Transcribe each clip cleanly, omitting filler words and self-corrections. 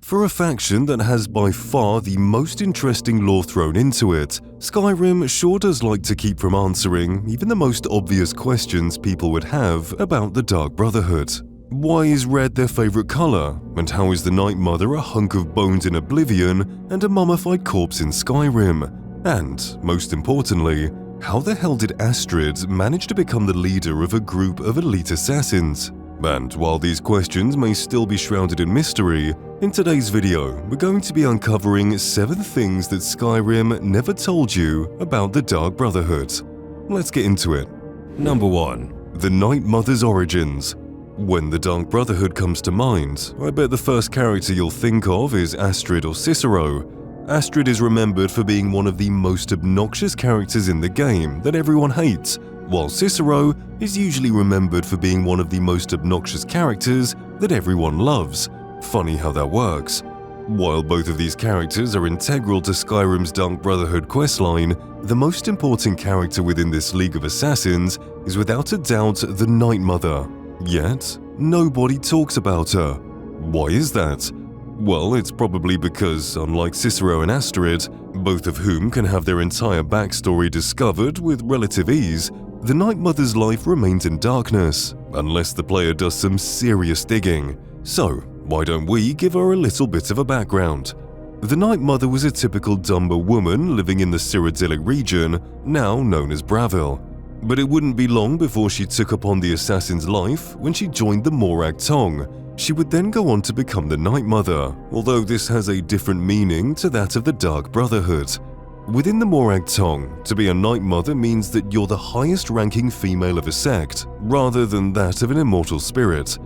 For a faction that has by far the most interesting lore thrown into it, Skyrim sure does like to keep from answering even the most obvious questions people would have about the Dark Brotherhood. Why is red their favorite color? And how is the Night Mother a hunk of bones in Oblivion and a mummified corpse in Skyrim? And, most importantly, how the hell did Astrid manage to become the leader of a group of elite assassins? And while these questions may still be shrouded in mystery, in today's video we're going to be uncovering 7 things that Skyrim never told you about the Dark Brotherhood. Let's get into it. Number 1. The Night Mother's origins. When the Dark Brotherhood comes to mind, I bet the first character you'll think of is Astrid or Cicero. Astrid is remembered for being one of the most obnoxious characters in the game that everyone hates, while Cicero is usually remembered for being one of the most obnoxious characters that everyone loves. Funny how that works. While both of these characters are integral to Skyrim's Dark Brotherhood questline, the most important character within this League of Assassins is without a doubt the Night Mother. Yet, nobody talks about her. Why is that? Well, it's probably because, unlike Cicero and Astrid, both of whom can have their entire backstory discovered with relative ease, the Night Mother's life remains in darkness, unless the player does some serious digging. So, why don't we give her a little bit of a background? The Night Mother was a typical Dumbar woman living in the Cyrodiilic region, now known as Bravil. But it wouldn't be long before she took upon the assassin's life when she joined the Morag Tong. She would then go on to become the Night Mother, although this has a different meaning to that of the Dark Brotherhood. Within the Morag Tong, to be a Night Mother means that you're the highest-ranking female of a sect, rather than that of an immortal spirit.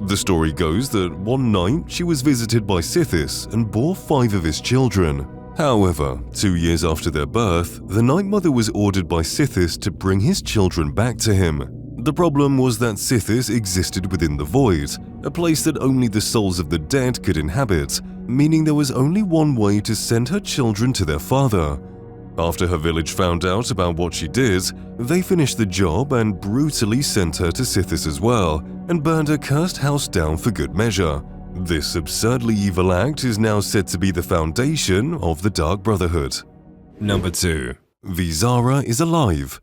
The story goes that one night she was visited by Sithis and bore 5 of his children. However, 2 years after their birth, the Night Mother was ordered by Sithis to bring his children back to him. The problem was that Sithis existed within the Void, a place that only the souls of the dead could inhabit, meaning there was only one way to send her children to their father. After her village found out about what she did, they finished the job and brutally sent her to Sithis as well, and burned her cursed house down for good measure. This absurdly evil act is now said to be the foundation of the Dark Brotherhood. Number 2. Visara is alive.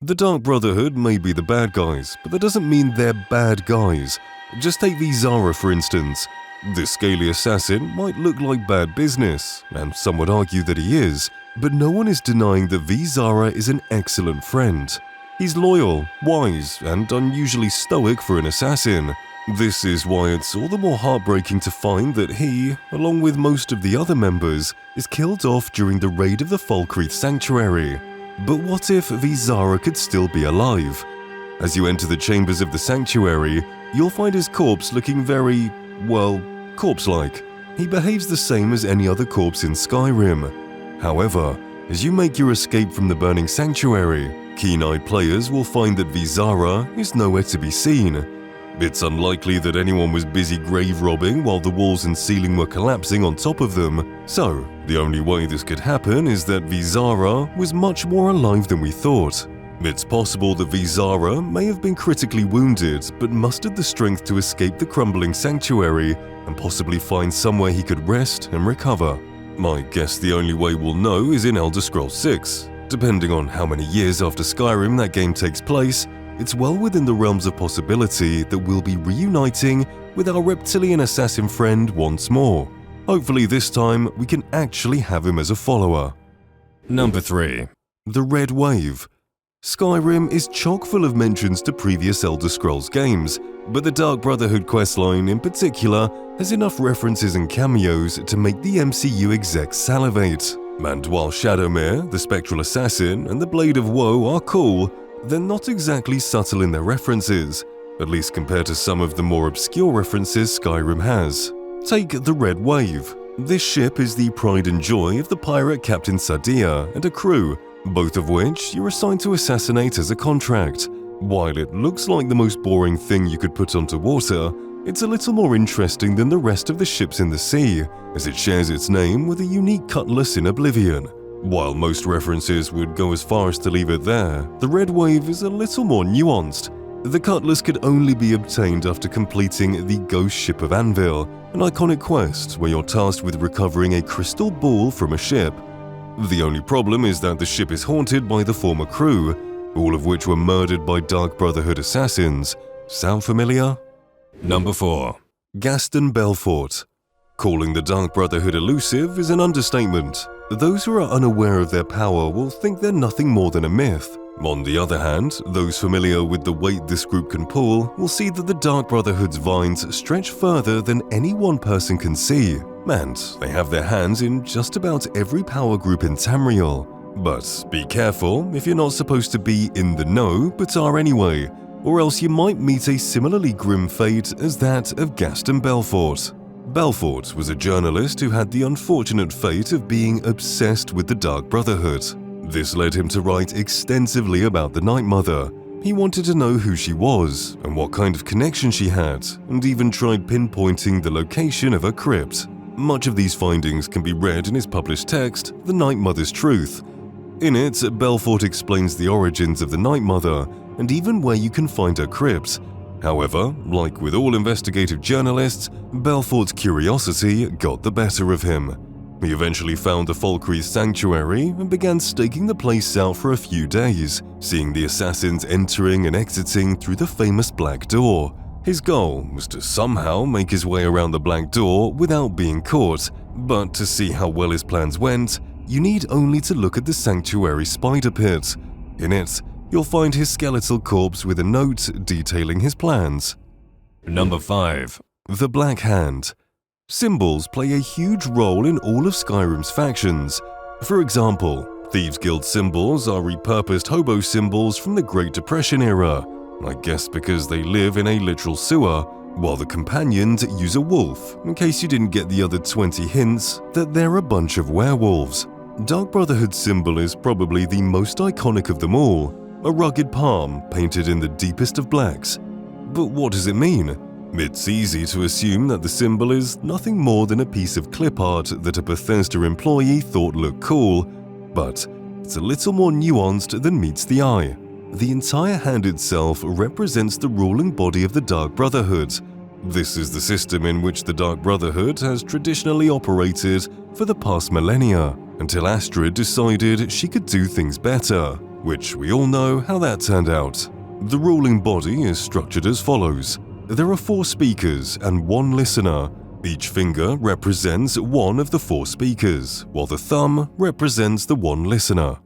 The Dark Brotherhood may be the bad guys, but that doesn't mean they're bad guys. Just take Visara for instance. This scaly assassin might look like bad business, and some would argue that he is, but no one is denying that Visara is an excellent friend. He's loyal, wise, and unusually stoic for an assassin. This is why it's all the more heartbreaking to find that he, along with most of the other members, is killed off during the raid of the Falkreath Sanctuary. But what if Visara could still be alive? As you enter the chambers of the sanctuary, you'll find his corpse looking very, well, corpse-like. He behaves the same as any other corpse in Skyrim. However, as you make your escape from the burning sanctuary, keen-eyed players will find that Visara is nowhere to be seen. It's unlikely that anyone was busy grave robbing while the walls and ceiling were collapsing on top of them, so the only way this could happen is that Visara was much more alive than we thought. It's possible that Visara may have been critically wounded but mustered the strength to escape the crumbling sanctuary and possibly find somewhere he could rest and recover. I guess the only way we'll know is in Elder Scrolls 6. Depending on how many years after Skyrim that game takes place, it's well within the realms of possibility that we'll be reuniting with our reptilian assassin friend once more. Hopefully this time we can actually have him as a follower. Number 3. The Red Wave. Skyrim is chock full of mentions to previous Elder Scrolls games, but the Dark Brotherhood questline in particular has enough references and cameos to make the MCU execs salivate. And while Shadowmere, the Spectral Assassin, and the Blade of Woe are cool, they're not exactly subtle in their references, at least compared to some of the more obscure references Skyrim has. Take the Red Wave. This ship is the pride and joy of the pirate Captain Sadia and a crew, both of which you're assigned to assassinate as a contract. While it looks like the most boring thing you could put onto water, it's a little more interesting than the rest of the ships in the sea, as it shares its name with a unique cutlass in Oblivion. While most references would go as far as to leave it there, the Red Wave is a little more nuanced. The cutlass could only be obtained after completing the Ghost Ship of Anvil, an iconic quest where you're tasked with recovering a crystal ball from a ship. The only problem is that the ship is haunted by the former crew, all of which were murdered by Dark Brotherhood assassins. Sound familiar? Number 4. Gaston Belfort. Calling the Dark Brotherhood elusive is an understatement. Those who are unaware of their power will think they're nothing more than a myth. On the other hand, those familiar with the weight this group can pull will see that the Dark Brotherhood's vines stretch further than any one person can see, and they have their hands in just about every power group in Tamriel. But be careful if you're not supposed to be in the know but are anyway, or else you might meet a similarly grim fate as that of Gaston Belfort. Belfort was a journalist who had the unfortunate fate of being obsessed with the Dark Brotherhood. This led him to write extensively about the Night Mother. He wanted to know who she was and what kind of connection she had, and even tried pinpointing the location of her crypt. Much of these findings can be read in his published text, The Night Mother's Truth. In it, Belfort explains the origins of the Night Mother and even where you can find her crypt. However, like with all investigative journalists, Belfort's curiosity got the better of him. He eventually found the Falkreath Sanctuary and began staking the place out for a few days, seeing the assassins entering and exiting through the famous Black Door. His goal was to somehow make his way around the Black Door without being caught, but to see how well his plans went, you need only to look at the Sanctuary Spider Pit. In it, you'll find his skeletal corpse with a note detailing his plans. Number 5. The Black Hand. Symbols play a huge role in all of Skyrim's factions. For example, Thieves' Guild symbols are repurposed hobo symbols from the Great Depression era, I guess because they live in a literal sewer, while the companions use a wolf, in case you didn't get the other 20 hints that they're a bunch of werewolves. Dark Brotherhood's symbol is probably the most iconic of them all, a rugged palm painted in the deepest of blacks. But what does it mean? It's easy to assume that the symbol is nothing more than a piece of clip art that a Bethesda employee thought looked cool, but it's a little more nuanced than meets the eye. The entire hand itself represents the ruling body of the Dark Brotherhood. This is the system in which the Dark Brotherhood has traditionally operated for the past millennia, until Astrid decided she could do things better, which we all know how that turned out. The ruling body is structured as follows. There are 4 speakers and 1 listener. Each finger represents one of the 4 speakers, while the thumb represents the 1 listener.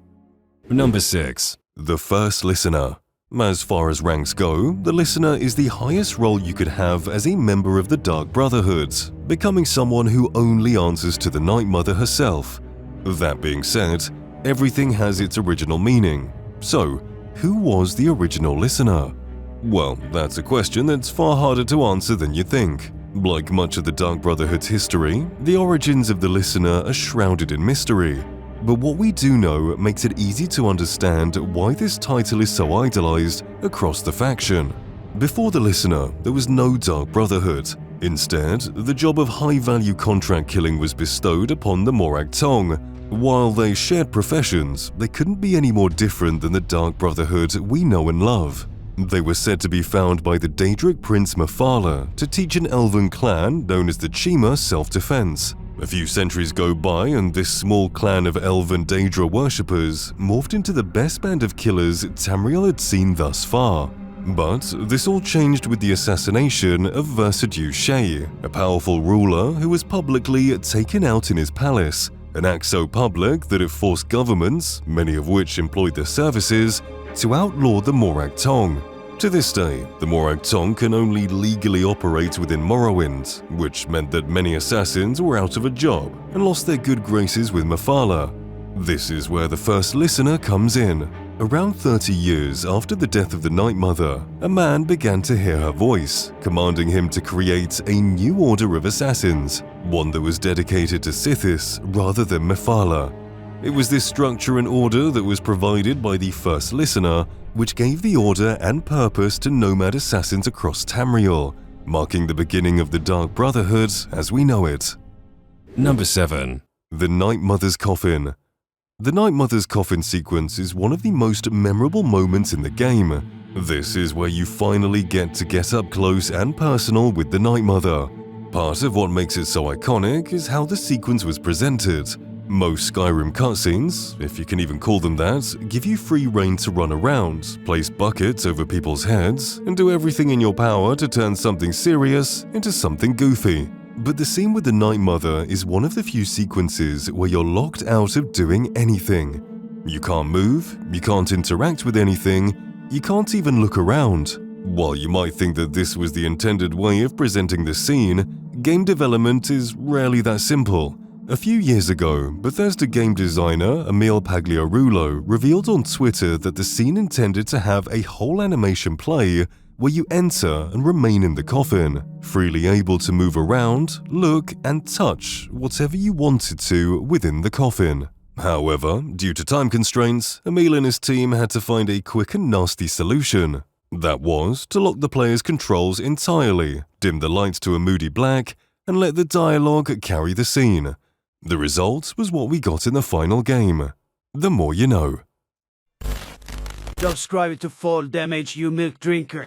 Number 6. The First Listener. As far as ranks go, the listener is the highest role you could have as a member of the Dark Brotherhood, becoming someone who only answers to the Night Mother herself. That being said, everything has its original meaning. So, who was the original listener? Well, that's a question that's far harder to answer than you think. Like much of the Dark Brotherhood's history, the origins of the listener are shrouded in mystery. But what we do know makes it easy to understand why this title is so idolized across the faction. Before the listener, there was no Dark Brotherhood. Instead, the job of high-value contract killing was bestowed upon the Morag Tong. While they shared professions, they couldn't be any more different than the Dark Brotherhood we know and love. They were said to be found by the Daedric Prince Mephala to teach an elven clan known as the Chima self-defense. A few centuries go by and this small clan of elven Daedra worshippers morphed into the best band of killers Tamriel had seen thus far. But this all changed with the assassination of Versadew Shay, a powerful ruler who was publicly taken out in his palace, an act so public that it forced governments, many of which employed their services, to outlaw the Morag Tong. To this day, the Morag Tong can only legally operate within Morrowind, which meant that many assassins were out of a job and lost their good graces with Mephala. This is where the First Listener comes in. Around 30 years after the death of the Night Mother, a man began to hear her voice, commanding him to create a new order of assassins, one that was dedicated to Sithis rather than Mephala. It was this structure and order that was provided by the First Listener which gave the order and purpose to nomad assassins across Tamriel, marking the beginning of the Dark Brotherhood as we know it. Number 7. The Night Mother's Coffin. The Night Mother's Coffin sequence is one of the most memorable moments in the game. This is where you finally get up close and personal with the Night Mother. Part of what makes it so iconic is how the sequence was presented. Most Skyrim cutscenes, if you can even call them that, give you free rein to run around, place buckets over people's heads, and do everything in your power to turn something serious into something goofy. But the scene with the Night Mother is one of the few sequences where you're locked out of doing anything. You can't move, you can't interact with anything, you can't even look around. While you might think that this was the intended way of presenting the scene, game development is rarely that simple. A few years ago, Bethesda game designer Emil Pagliarulo revealed on Twitter that the scene intended to have a whole animation play where you enter and remain in the coffin, freely able to move around, look, and touch whatever you wanted to within the coffin. However, due to time constraints, Emil and his team had to find a quick and nasty solution. That was to lock the player's controls entirely, dim the lights to a moody black, and let the dialogue carry the scene. The result was what we got in the final game. The more you know. Subscribe to Fall Damage, you milk drinker.